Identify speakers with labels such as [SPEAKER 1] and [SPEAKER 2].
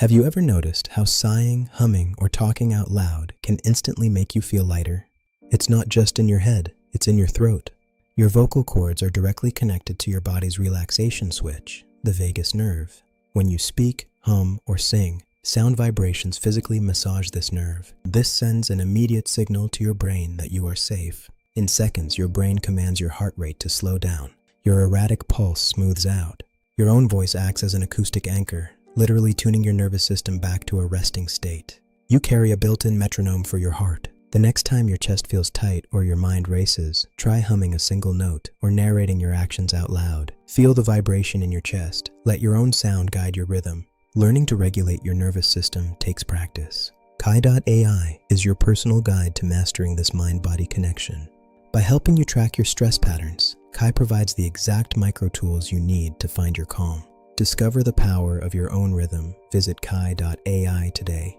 [SPEAKER 1] Have you ever noticed how sighing, humming, or talking out loud can instantly make you feel lighter? It's not just in your head, it's in your throat. Your vocal cords are directly connected to your body's relaxation switch, the vagus nerve. When you speak, hum, or sing, sound vibrations physically massage this nerve. This sends an immediate signal to your brain that you are safe. In seconds, your brain commands your heart rate to slow down. Your erratic pulse smooths out. Your own voice acts as an acoustic anchor, literally tuning your nervous system back to a resting state. You carry a built-in metronome for your heart. The next time your chest feels tight or your mind races, try humming a single note or narrating your actions out loud. Feel the vibration in your chest. Let your own sound guide your rhythm. Learning to regulate your nervous system takes practice. Kai.ai is your personal guide to mastering this mind-body connection. By helping you track your stress patterns, Kai provides the exact micro-tools you need to find your calm. Discover the power of your own rhythm. Visit Kai.ai today.